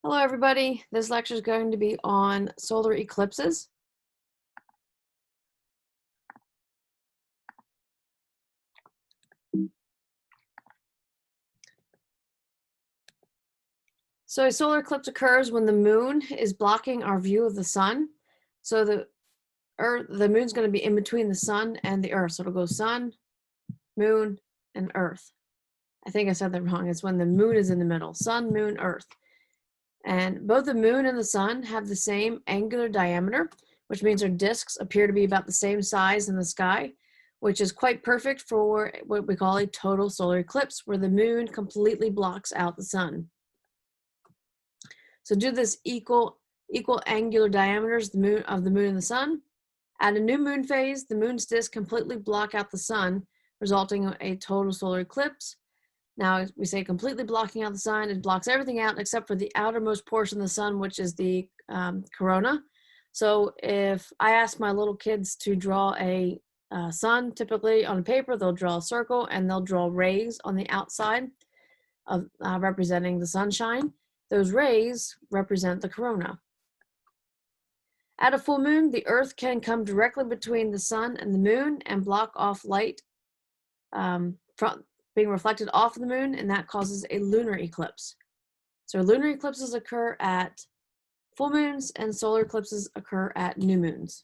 Hello, everybody. This lecture is going to be on solar eclipses. So a solar eclipse occurs when the moon is blocking our view of the sun. So the moon's going to be in between the sun and the earth. So it'll go sun, moon, and earth. I think I said that wrong. It's when the moon is in the middle. Sun, moon, earth. And both the moon and the sun have the same angular diameter, which means their disks appear to be about the same size in the sky, which is quite perfect for what we call a total solar eclipse, where the moon completely blocks out the sun. So due to this equal angular diameters of the moon and the sun, at a new moon phase, the moon's disk completely block out the sun, resulting in a total solar eclipse. Now, we say completely blocking out the sun, it blocks everything out except for the outermost portion of the sun, which is the corona. So if I ask my little kids to draw a sun, typically on paper, they'll draw a circle and they'll draw rays on the outside of representing the sunshine. Those rays represent the corona. At a full moon, the earth can come directly between the sun and the moon and block off light from being reflected off of the moon, and that causes a lunar eclipse. So lunar eclipses occur at full moons and solar eclipses occur at new moons.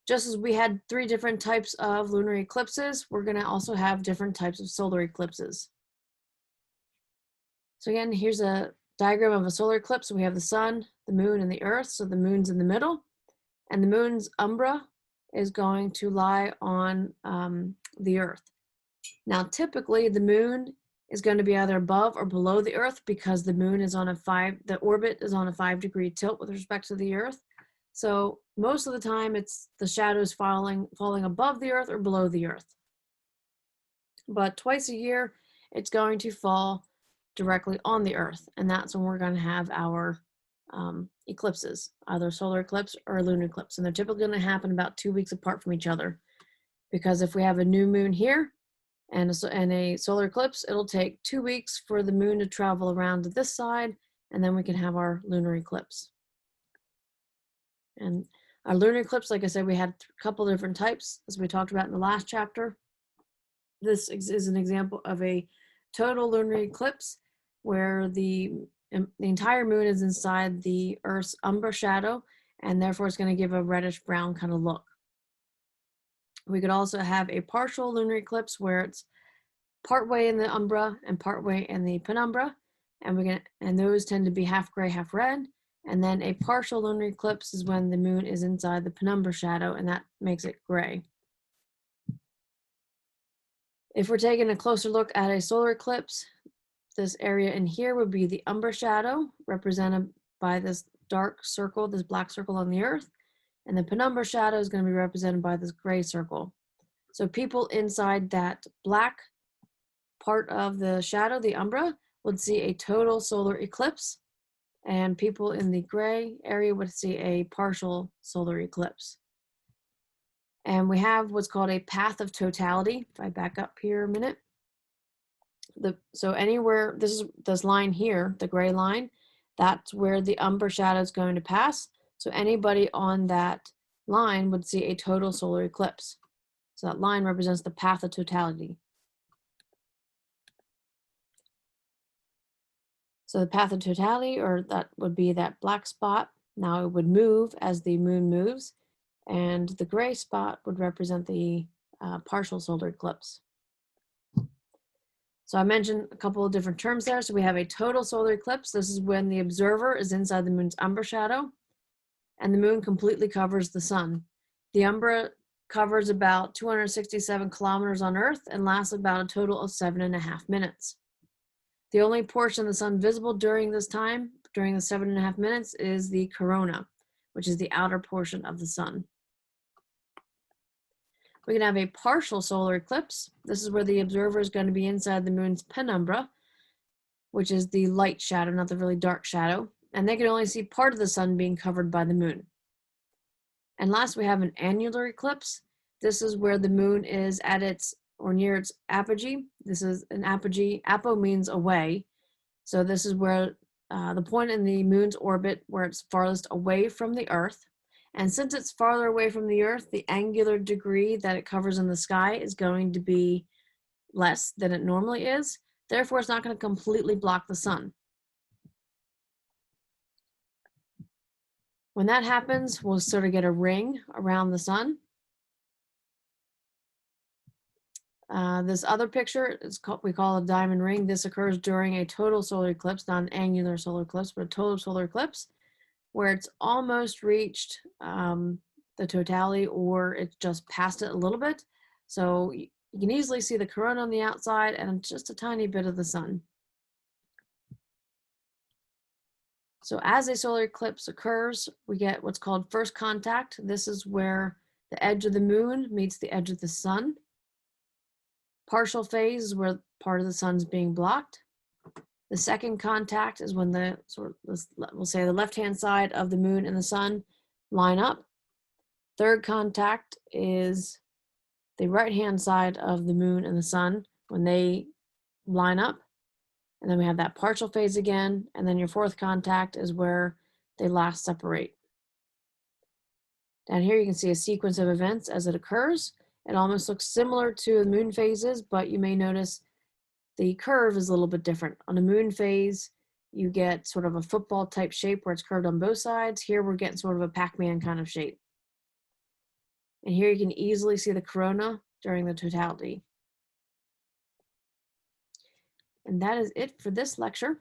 Just as we had 3 different types of lunar eclipses, we're going to also have different types of solar eclipses. So again, here's a diagram of a solar eclipse. So we have the sun, the moon, and the earth. So the moon's in the middle, and the moon's umbra is going to lie on the earth. Now, typically, the moon is going to be either above or below the earth because the moon is on the orbit is on a 5-degree tilt with respect to the earth. So most of the time, it's the shadows falling above the earth or below the earth. But twice a year, it's going to fall directly on the earth, and that's when we're going to have our eclipses, either solar eclipse or a lunar eclipse. And they're typically going to happen about 2 weeks apart from each other, because if we have a new moon here and a solar eclipse, it'll take 2 weeks for the moon to travel around to this side, and then we can have our lunar eclipse. And our lunar eclipse, like I said, we had a couple different types, as we talked about in the last chapter. This is an example of a total lunar eclipse where the entire moon is inside the Earth's umbra shadow, and therefore it's going to give a reddish brown kind of look. We could also have a partial lunar eclipse where it's partway in the umbra and partway in the penumbra, and those tend to be half gray, half red. And then a partial lunar eclipse is when the moon is inside the penumbra shadow, and that makes it gray. If we're taking a closer look at a solar eclipse, this area in here would be the umbra shadow, represented by this dark circle, this black circle on the earth. And the penumbra shadow is going to be represented by this gray circle. So people inside that black part of the shadow, the umbra, would see a total solar eclipse, and people in the gray area would see a partial solar eclipse. And we have what's called a path of totality. If I back up here a minute. So anywhere, this line here, the gray line, that's where the umbra shadow is going to pass. So anybody on that line would see a total solar eclipse. So that line represents the path of totality. So the path of totality, or that would be that black spot. Now it would move as the moon moves, and the gray spot would represent the partial solar eclipse. So I mentioned a couple of different terms there. So we have a total solar eclipse. This is when the observer is inside the moon's umbra shadow, and the moon completely covers the sun. The umbra covers about 267 kilometers on Earth and lasts about a total of 7.5 minutes. The only portion of the sun visible during this time, during the 7.5 minutes, is the corona, which is the outer portion of the sun. We can have a partial solar eclipse. This is where the observer is going to be inside the moon's penumbra, which is the light shadow, not the really dark shadow, and they can only see part of the sun being covered by the moon. And last, we have an annular eclipse. This is where the moon is at its or near its apogee. This is an apogee. Apo means away. So this is where the point in the moon's orbit where it's farthest away from the Earth. And since it's farther away from the Earth, the angular degree that it covers in the sky is going to be less than it normally is. Therefore, it's not going to completely block the sun. When that happens, we'll sort of get a ring around the sun. This other picture is we call a diamond ring. This occurs during a total solar eclipse, not an angular solar eclipse, but a total solar eclipse, where it's almost reached the totality, or it's just past it a little bit. So you can easily see the corona on the outside and just a tiny bit of the sun. So as a solar eclipse occurs, we get what's called first contact. This is where the edge of the moon meets the edge of the sun. Partial phase is where part of the sun's being blocked. The second contact is when the we'll say the left-hand side of the moon and the sun line up. Third contact is the right-hand side of the moon and the sun when they line up. And then we have that partial phase again. And then your fourth contact is where they last separate. Down here you can see a sequence of events as it occurs. It almost looks similar to the moon phases, but you may notice the curve is a little bit different. On a moon phase, you get sort of a football type shape where it's curved on both sides. Here we're getting sort of a Pac-Man kind of shape. And here you can easily see the corona during the totality. And that is it for this lecture.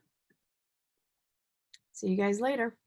See you guys later.